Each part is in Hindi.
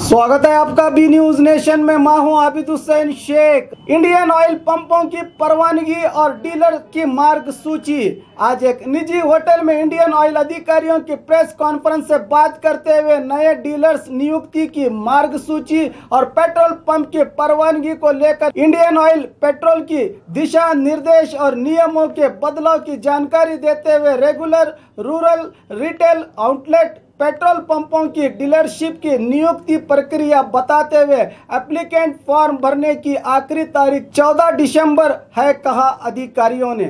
स्वागत है आपका बी न्यूज नेशन में। मैं हूं आबिद हुसैन शेख। इंडियन ऑयल पंपों की परवानगी और डीलर की मार्ग सूची। आज एक निजी होटल में इंडियन ऑयल अधिकारियों की प्रेस कॉन्फ्रेंस से बात करते हुए नए डीलर्स नियुक्ति की मार्ग सूची और पेट्रोल पंप की परवानगी को लेकर इंडियन ऑयल पेट्रोल की दिशा निर्देश और नियमों के बदलाव की जानकारी देते हुए regular rural retail outlet petrol पंपों की डीलरशिप की नियुक्ति प्रक्रिया बताते हुए एप्लीकेंट फॉर्म भरने की आखिरी तारीख 14 दिसंबर है, कहा अधिकारियों ने।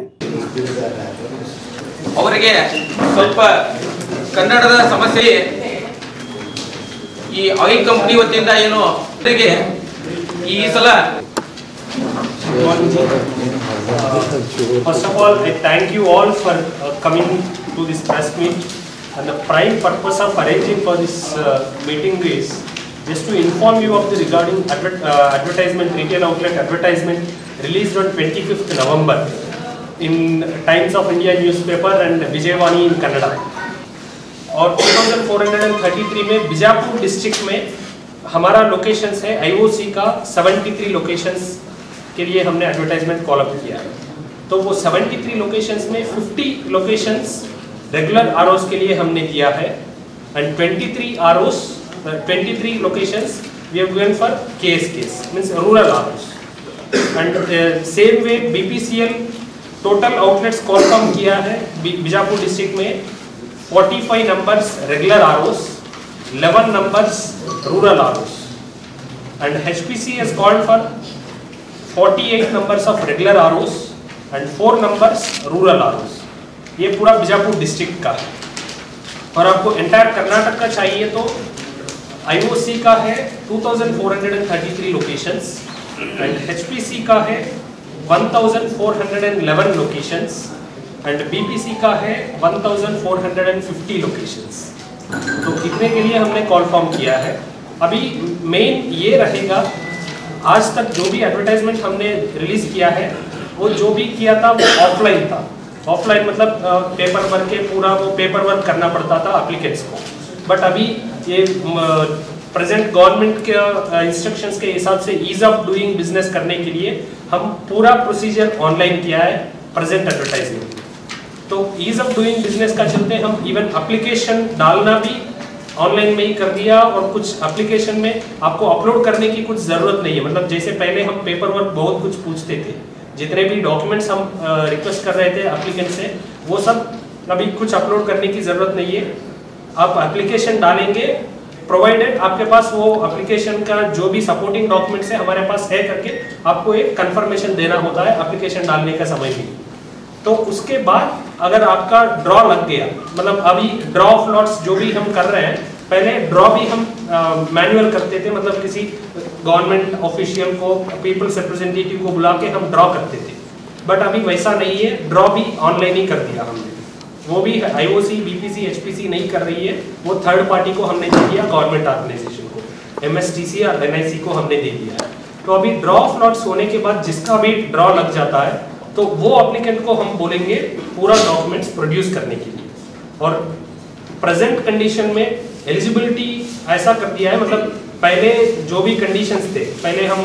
ಅವರಿಗೆ ಸ್ವಲ್ಪ ಕನ್ನಡದ ಸಮಸ್ಯೆ ಈ ಆಯಿಲ್ ಕಂಪನಿ ವತಿಯಿಂದ ಏನು ಅವರಿಗೆ ಈ ಸಲ First of all, I thank you all for coming to this press meet. And the prime purpose of arranging for this meeting is just to inform you of the regarding advertisement, retail outlet advertisement released on 25th November in Times of India newspaper and Vijayawani in Kannada. और 2433 में बीजापुर डिस्ट्रिक्ट में हमारा लोकेशंस है IOC का 73 लोकेशंस के लिए हमने एडवर्टाइजमेंट कॉल अप किया है। तो वो 73 लोकेशंस में 50 लोकेशंस रेगुलर आरओस के लिए हमने दिया है and 23 locations we have given for KSKs means rural ROs and same way BPCL total outlets confirm किया है बीजापुर डिस्ट्रिक्ट में 45 numbers regular ROs, 11 numbers rural ROs and HPC has called for 48 numbers of regular ROs and 4 numbers rural ROs. ये पूरा बीजापुर डिस्ट्रिक्ट का है। और आपको एंटायर कर्नाटक का चाहिए तो आईओसी का है 2433 लोकेशंस एंड एचपीसी का है 1411 लोकेशंस एंड बीपीसी का है 1450 लोकेशंस। तो इतने के लिए हमने कॉल फॉर्म किया है। अभी मेन ये रहेगा, आज तक जो भी एडवर्टाइजमेंट हमने रिलीज किया है वो जो भी किया था वो ऑफलाइन था। ऑफलाइन मतलब पेपर वर्क के पूरा वो पेपर वर्क करना पड़ता था एप्लीकेंट्स को। बट अभी ये प्रेजेंट गवर्नमेंट के इंस्ट्रक्शंस के हिसाब से ईज ऑफ डूइंग बिजनेस करने के लिए हम पूरा प्रोसीजर ऑनलाइन किया है प्रेजेंट एडवर्टाइजमेंट। तो ईज ऑफ डूइंग बिजनेस का चलते हम इवन एप्लीकेशन डालना भी ऑनलाइन में ही कर दिया और कुछ एप्लीकेशन में आपको अपलोड करने की कुछ जरूरत नहीं है। मतलब जैसे पहले हम पेपर वर्क बहुत कुछ पूछते थे, जितने भी डॉक्यूमेंट्स हम रिक्वेस्ट कर रहे थे एप्लीकेंट से वो सब अभी कुछ अपलोड करने की ज़रूरत नहीं है। आप एप्लीकेशन डालेंगे प्रोवाइडेड आपके पास वो एप्लीकेशन का जो भी सपोर्टिंग डॉक्यूमेंट्स है हमारे पास है करके आपको एक कंफर्मेशन देना होता है एप्लीकेशन डालने का समय भी। तो उसके बाद अगर आपका ड्रॉ लग गया, मतलब अभी ड्रॉ ऑफ लॉट्स जो भी हम कर रहे हैं, पहले ड्रॉ भी हम मैनुअल करते थे, मतलब किसी गवर्नमेंट ऑफिशियल को पीपल्स रिप्रेजेंटेटिव को बुला के हम ड्रॉ करते थे। बट अभी वैसा नहीं है, ड्रॉ भी ऑनलाइन ही कर दिया हमने। वो भी आईओसी, बीपीसी, एचपीसी नहीं कर रही है, वो थर्ड पार्टी को हमने दे दिया, गवर्नमेंट ऑर्गेनाइजेशन को, एमएसटीसी और एनआईसी को हमने दे दिया है। तो अभी ड्रॉ ऑफ लॉट्स होने के बाद जिसका भी ड्रॉ लग जाता है तो वो एप्लीकेंट को हम बोलेंगे पूरा डॉक्यूमेंट्स प्रोड्यूस करने के लिए। और प्रेजेंट कंडीशन में एलिजिबिलिटी ऐसा कर दिया है, मतलब पहले जो भी कंडीशंस थे, पहले हम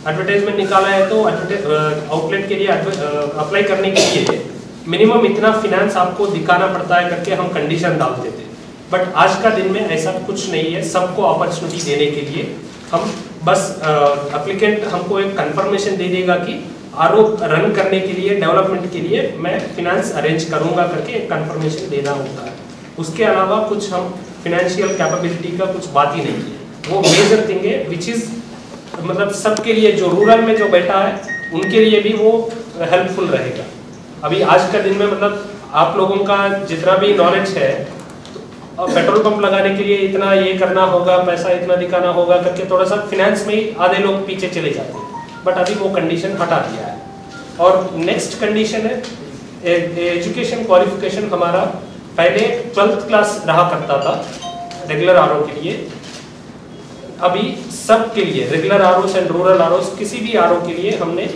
एडवर्टाइजमेंट निकाला है तो आउटलेट के लिए अप्लाई करने के लिए मिनिमम इतना फिनेंस आपको दिखाना पड़ता है करके हम कंडीशन डालते थे। बट आज का दिन में ऐसा कुछ नहीं है, सबको अपॉर्चुनिटी देने के लिए हम बस एप्लीकेंट हमको एक कंफर्मेशन दे देगा कि आरओ रन करने के लिए, डेवलपमेंट के लिए मैं फिनेंस अरेंज करूंगा करके एक कंफर्मेशन देना होता है। उसके अलावा कुछ हम फिनेंशियल कैपेबिलिटी का कुछ बात ही नहीं है। वो मेजर थिंग है विच इज मतलब सबके लिए, जो रूरल में जो बैठा है उनके लिए भी वो हेल्पफुल रहेगा। अभी आज का दिन में मतलब आप लोगों का जितना भी नॉलेज है, तो पेट्रोल पंप लगाने के लिए इतना ये करना होगा, पैसा इतना दिखाना होगा करके थोड़ा सा फिनेंस में ही आधे लोग पीछे चले जाते हैं। बट अभी वो कंडीशन हटा दिया है। और नेक्स्ट कंडीशन है एजुकेशन क्वालिफिकेशन। हमारा पहले 12th क्लास रहा करता था रेगुलर आरओ के लिए, अभी सब के लिए रेगुलर आरओस एंड रूरल आरओस किसी भी आरओ के लिए हमने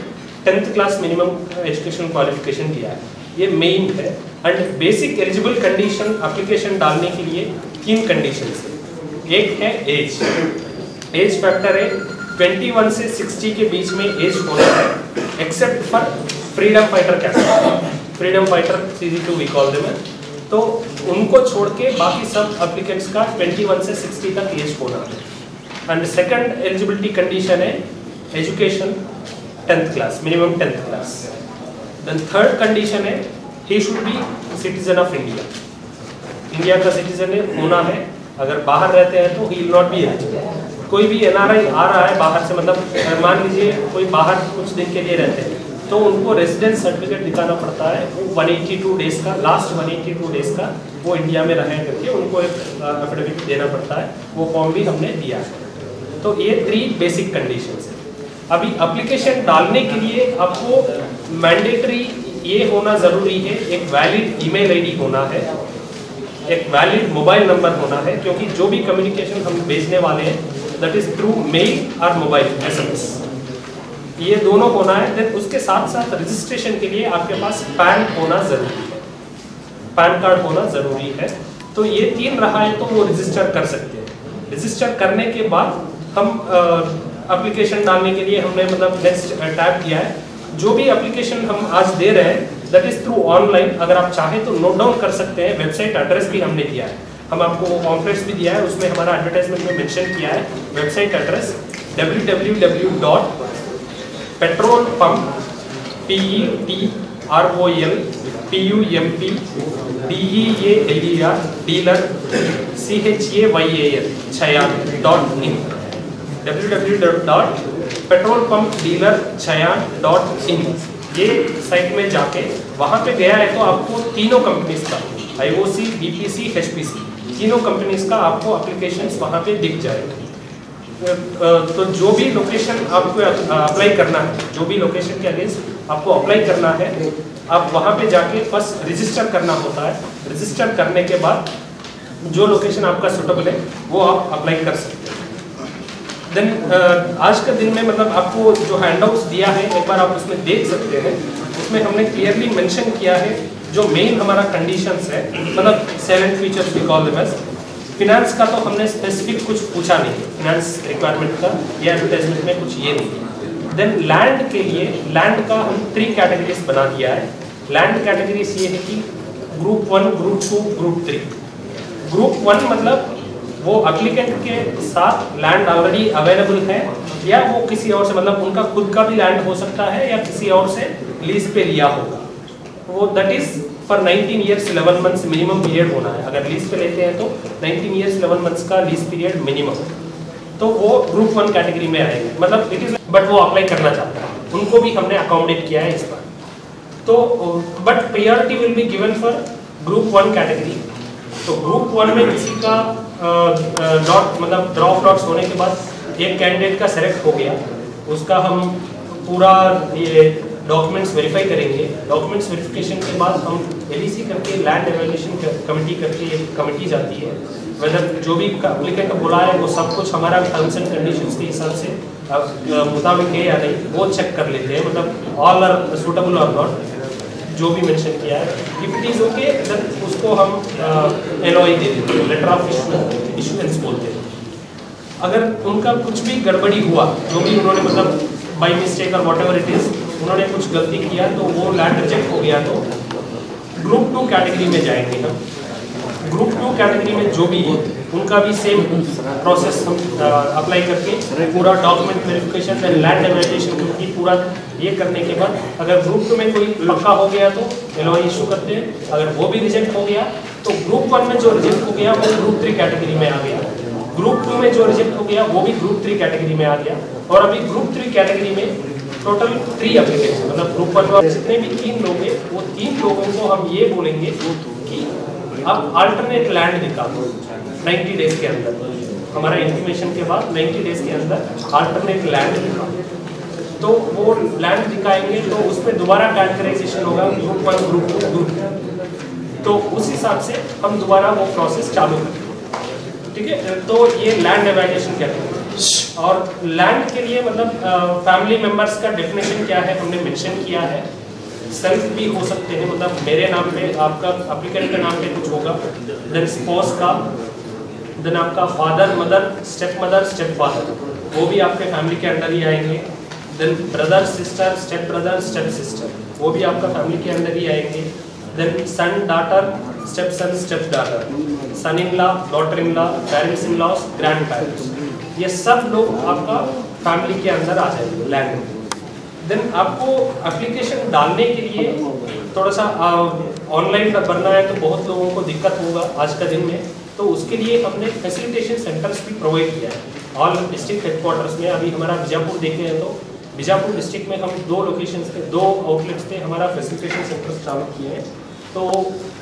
10th class minimum education qualification दिया है। ये मेन है। And basic eligible condition application डालने के लिए 3 कंडीशन है। एक है एज, एज फैक्टर है 21 से 60 के बीच में एज होना है, except for freedom fighter category, freedom fighter CG2 we call them. तो उनको छोड़ के बाकी सब एप्लीकेंट्स का 21 से 60 तक एज होना है। एंड सेकंड एलिजिबिलिटी कंडीशन है education 10th class, minimum 10th class. Then third condition है he should be citizen of India, India का सिटीजन होना है। अगर बाहर रहते हैं तो he will not be eligible. कोई भी NRI आ रहा है बाहर से, मतलब मान लीजिए कोई बाहर कुछ दिन के लिए रहते हैं तो उनको रेजिडेंस सर्टिफिकेट दिखाना पड़ता है, वो 182 डेज का, लास्ट 182 डेज का वो इंडिया में रहे करके उनको एक एफिडेविट देना पड़ता है, वो फॉर्म भी हमने दिया है। तो ये 3 बेसिक कंडीशंस है। अभी एप्लीकेशन डालने के लिए आपको मैंडेटरी ये होना ज़रूरी है, एक वैलिड ईमेल आईडी होना है, एक वैलिड मोबाइल नंबर होना है, क्योंकि जो भी कम्युनिकेशन हम भेजने वाले हैं दैट इज थ्रू मेल और मोबाइल SMS, ये दोनों होना है। देन उसके साथ साथ रजिस्ट्रेशन के लिए आपके पास पैन होना जरूरी है, पैन कार्ड होना जरूरी है। तो ये 3 रहा है तो वो रजिस्टर कर सकते हैं। रजिस्टर करने के बाद हम एप्लीकेशन डालने के लिए हमने मतलब नेक्स्ट टैब किया है। जो भी एप्लीकेशन हम आज दे रहे हैं दैट इज थ्रू ऑनलाइन। अगर आप चाहें तो नोट डाउन कर सकते हैं, वेबसाइट एड्रेस भी हमने दिया है, हम आपको पॉम्फलेट्स भी दिया है, उसमें हमारा एडवर्टाइजमेंट में मेंशन किया है वेबसाइट एड्रेस www.petrolpumpdealer.in www.petrolpumpdealerchayan.in ये साइट में जाके वहाँ पे गया है तो आपको तीनों कंपनीज का IOC, BPC, HPC तीनों कंपनीज का आपको एप्लीकेशंस वहाँ पे दिख जाएगा। तो जो भी लोकेशन आपको अप्लाई करना है, जो भी लोकेशन के अगेंस्ट आपको अप्लाई करना है, आप वहाँ पे जाके फर्स्ट रजिस्टर करना होता है। रजिस्टर करने के बाद जो लोकेशन आपका सूटेबल है वो आप अप्लाई कर सकते हैं। देन आज के दिन में मतलब आपको जो हैंडआउट्स दिया है एक बार आप उसमें देख सकते हैं, उसमें हमने क्लियरली मेंशन किया है जो मेन हमारा कंडीशंस है, मतलब salient features we call them as. Finance का तो हमने स्पेसिफिक कुछ पूछा नहीं, फिनेंस रिक्वायरमेंट का या एडवर्टाइजमेंट में कुछ ये नहीं। देन लैंड के लिए, लैंड का हम 3 कैटेगरीज बना दिया है। लैंड कैटेगरीज ये है कि ग्रुप 1, ग्रुप 2, ग्रुप 3। ग्रुप 1 मतलब वो एप्लीकेंट के साथ लैंड ऑलरेडी अवेलेबल है या वो किसी और से, मतलब उनका खुद का भी लैंड हो सकता है या किसी और से लीज पे लिया होगा, वो that is for 19 years 11 months minimum period होना है। अगर लीज पे लेते हैं तो 19 ईयर्स 11 मंथ्स का लीज पीरियड मिनिमम, तो वो ग्रुप 1 कैटेगरी में आएंगे। मतलब इट इज बट वो अप्लाई करना चाहता है, उनको भी हमने अकोमोडेट किया है इस बार। तो but priority will be given for group 1 category. तो ग्रुप 1 में किसी का मतलब ड्रॉप लॉट्स होने के बाद एक कैंडिडेट का सेलेक्ट हो गया, उसका हम पूरा ये डॉक्यूमेंट्स वेरीफाई करेंगे। डॉक्यूमेंट्स वेरिफिकेशन के बाद हम LEC करके लैंड एवेल्यूएशन कमेटी करके एक कमेटी जाती है, वेदर जो भी एप्लीकेंट बोला है वो सब कुछ हमारा टर्म्स एंड कंडीशंस के हिसाब से मुताबिक है या नहीं, वो चेक कर लेते हैं, मतलब ऑल आर सूटेबल और नॉट, जो भी मेंशन किया है। If it is okay then उसको हम LOI दे देते हैं, लेटर ऑफ इशुएंस बोलते हैं। अगर उनका कुछ भी गड़बड़ी हुआ, जो भी उन्होंने मतलब बाय मिस्टेक और व्हाटएवर इट इज उन्होंने कुछ गलती किया तो वो लैंड रिजेक्ट हो गया, तो ग्रुप 2 कैटेगरी में जाएंगे हम। ग्रुप 2 कैटेगरी में जो भी है उनका भी सेम प्रोसेस हम अप्लाई करके पूरा document verification and land evaluation की पूरा ये करने के बाद अगर ग्रुप 2 में कोई पक्का हो गया तो LOI इशू करते हैं। अगर वो भी रिजेक्ट हो गया तो ग्रुप 1 में जो रिजेक्ट हो गया वो ग्रुप 3 कैटेगरी में आ गया, ग्रुप 2 में जो रिजेक्ट हो गया वो भी ग्रुप 3 कैटेगरी में आ गया। और अभी ग्रुप 3 कैटेगरी में टोटल 3 एप्लीकेशन, मतलब ग्रुप 1 में जितने भी 3 लोग हैं वो 3 लोगों को हम ये बोलेंगे कि आप अल्टरनेट लैंड दिखा दो 90 डेज के अंदर। हमारा इंटीमेशन के बाद 90 डेज के अंदर अल्टरनेट लैंड दिखा, तो वो लैंड दिखाएंगे तो उसमें दोबारा कैटेगराइजेशन होगा ग्रुप 1, ग्रुप 2, ग्रुप 3। तो उस हिसाब से हम दोबारा वो प्रोसेस चालू करेंगे, ठीक है। तो ये लैंड एवेल्यूएशन कहते हैं। और लैंड के लिए मतलब फैमिली मेंबर्स का डेफिनेशन क्या है हमने मेंशन किया है। सेल्फ भी हो सकते हैं, मतलब मेरे नाम पे, आपका एप्लीकेंट के नाम पे कुछ होगा, देन स्पाउस का, देन आपका फादर मदर स्टेप फादर वो भी आपके फैमिली के अंदर ही आएंगे। Then brother sister step sister वो भी आपका फैमिली के अंदर ही आएंगे। Then son daughter step daughter, son in law, daughter in law, parents in law, grandparents, ये सब लोग आपका फैमिली के अंदर आ जाएंगे लैंड में। देन आपको एप्लीकेशन डालने के लिए थोड़ा सा ऑनलाइन भरना है तो बहुत लोगों को दिक्कत होगा आज का दिन में, तो उसके लिए हमने फैसिलिटेशन सेंटर्स भी प्रोवाइड किया है ऑल डिस्ट्रिक्ट हेडक्वार्टर्स में। अभी हमारा बीजापुर देखे हैं तो बीजापुर डिस्ट्रिक्ट में हम 2 लोकेशंस पे 2 आउटलेट्स पे हमारा फैसिलिटेशन सेंटर्स चालू किए हैं। तो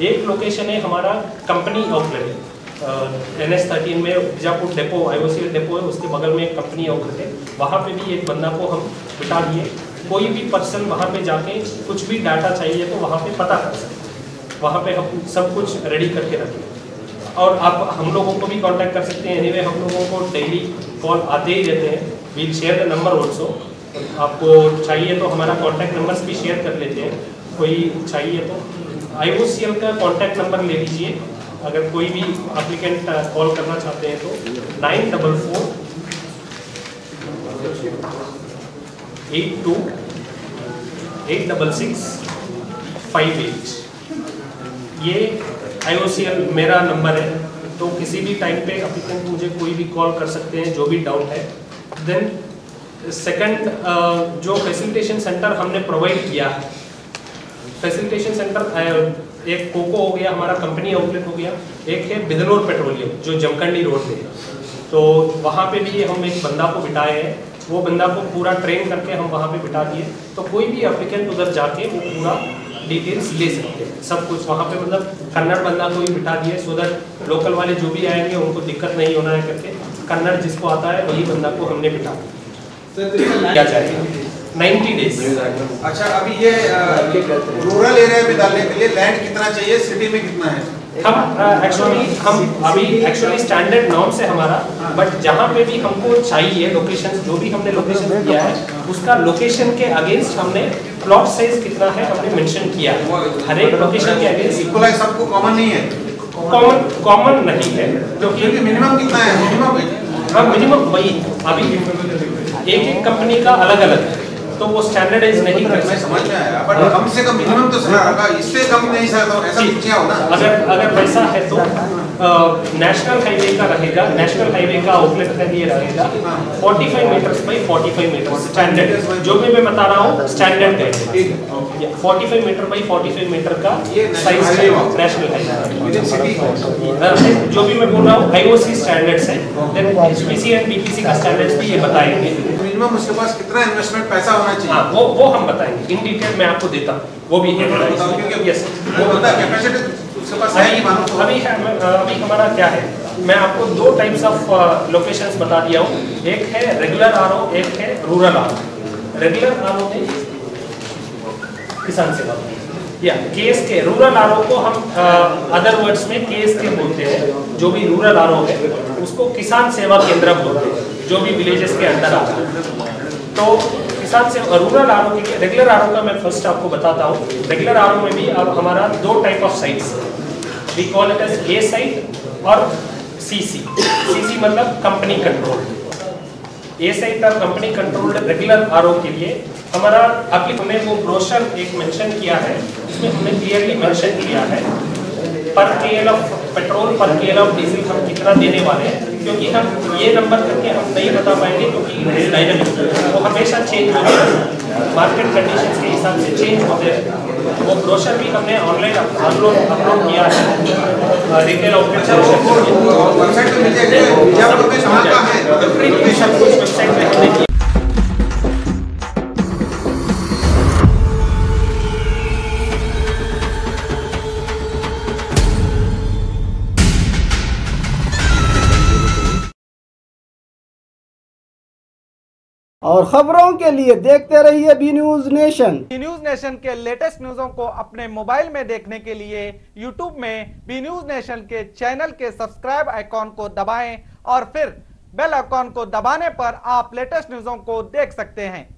एक लोकेशन है हमारा कंपनी आउटलेट NH13 में बीजापुर डेपो IOCL डेपो है, उसके बगल में एक कंपनी आउटलेट है, वहाँ पे भी एक बंदा को हम बिठा दिए। कोई भी पर्सन वहाँ पे जाके कुछ भी डाटा चाहिए तो वहाँ पे पता कर सकते हैं, वहाँ पे हम सब कुछ रेडी करके रखें। और आप हम लोगों को भी कांटेक्ट कर सकते हैं। एनीवे हम लोगों को डेली कॉल आते ही रहते हैं। We'll share the number also, आपको चाहिए तो हमारा कांटेक्ट नंबर्स भी शेयर कर लेते हैं। कोई चाहिए तो IOCL का कांटेक्ट नंबर ले लीजिए, अगर कोई भी एप्लीकेंट कॉल करना चाहते हैं तो 944 82 866 58। ये IOCL मेरा नंबर है, तो किसी भी टाइम पे एप्लीकेंट मुझे कोई भी कॉल कर सकते हैं जो भी डाउट है। देन सेकंड जो फैसिलिटेशन सेंटर हमने प्रोवाइड किया है, फैसिलिटेशन सेंटर एक कोको हो गया, हमारा कंपनी आउटलेट हो गया, एक है बिदनौर पेट्रोलियम जो जमखंडी रोड पे है, तो वहाँ पे भी हम एक बंदा को बिठाए हैं। वो बंदा को पूरा ट्रेन करके हम वहाँ पे बिठा दिए, तो कोई भी एप्लीकेंट उधर जाके वो पूरा डिटेल्स ले सकते हैं सब कुछ वहाँ पे। मतलब कन्नड़ बंदा को भी बिठा दिए सो दैट लोकल वाले जो भी आएंगे उनको दिक्कत नहीं होना है करके, कन्नड़ जिसको आता है वही बंदा को हमने बिठा दिया। क्या चाहिए 90 डेज। अच्छा, अभी ये रूरल एरिया में डालने के लिए लैंड कितना चाहिए, सिटी में कितना है? हम अभी स्टैंडर्ड नॉर्म से हमारा, बट जहाँ पे भी हमको चाहिए लोकेशन, जो भी हमने लोकेशन किया है उसका लोकेशन के अगेंस्ट हमने प्लॉट साइज कितना है हमने मेंशन किया है। हर एक लोकेशन के अगेंस्ट इक्वल है, सबको कॉमन नहीं है। कॉमन नहीं है क्योंकि मिनिमम कितना है? मिनिमम वही अभी एक कंपनी का अलग अलग है, तो वो स्टैंडर्डाइज नहीं कर सकते। समझ में आया, बट कम से कम मिनिमम तो सही होगा, इससे कम नहीं सकता, ऐसा कुछ हो ना। अगर वैसा है तो नेशनल हाईवे का रहेगा, नेशनल हाईवे का आउटलेट का ये रहेगा 45 मीटर्स बाई 45 मीटर स्टैंडर्ड, जो भी मैं बता रहा हूँ स्टैंडर्ड है। 45 मीटर बाई 45 मीटर का साइज है नेशनल हाईवे, जो भी मैं बोल रहा हूँ IOC स्टैंडर्ड्स है। देन HPC एंड BPC का स्टैंडर्ड्स भी ये बताएंगे। मिनिमम उसके पास कितना इन्वेस्टमेंट पैसा होना चाहिए? हाँ, वो हम बताएंगे इन डिटेल में आपको देता हूँ, वो भी है। यस, वो बता कैपेसिटी उसके पास है ही मानो। अभी हमारा क्या है, मैं आपको 2 टाइप्स ऑफ लोकेशंस बता दिया हूँ। एक है रेगुलर RO, एक है रूरल RO। रेगुलर RO में किसान सेवा या KSK, रूरल RO को हम अदर वर्ड्स में KSK बोलते हैं। जो भी रूरल RO है उसको किसान सेवा केंद्र बोलते हैं, जो भी विलेजेस के अंदर आता है। तो किसान से रूरल RO के रेगुलर RO का मैं फर्स्ट आपको बताता हूँ। रेगुलर RO में भी अब हमारा 2 type of sites, we call it as A site और CC। CC मतलब कंपनी कंट्रोल्ड। A साइट और कंपनी कंट्रोल्ड रेगुलर RO के लिए हमारा हमने वो ब्रोशर एक मेंशन किया है, इसमें हमने क्लियरली मेंशन किया है पर KL ऑफ पेट्रोल, पर KL ऑफ डीजल हम कितना देने वाले हैं, क्योंकि हम ये नंबर करके हम नहीं बता पाएंगे क्योंकि इट इज डायनामिक, वो हमेशा चेंज होते हैं, मार्केट कंडीशंस के हिसाब से चेंज होते हैं। वो ब्रोशर भी हमने ऑनलाइन अपलोड किया है रिटेल आउटलेट वेबसाइट पे मिल जाएगा, बीजापुर में कहां का है सब कुछ वेबसाइट पे हमने किया। और खबरों के लिए देखते रहिए B News Nation. B News Nation के लेटेस्ट न्यूज़ों को अपने मोबाइल में देखने के लिए यूट्यूब में बी न्यूज नेशन के चैनल के सब्सक्राइब आइकॉन को दबाएं और फिर बेल आइकॉन को दबाने पर आप लेटेस्ट न्यूज़ों को देख सकते हैं।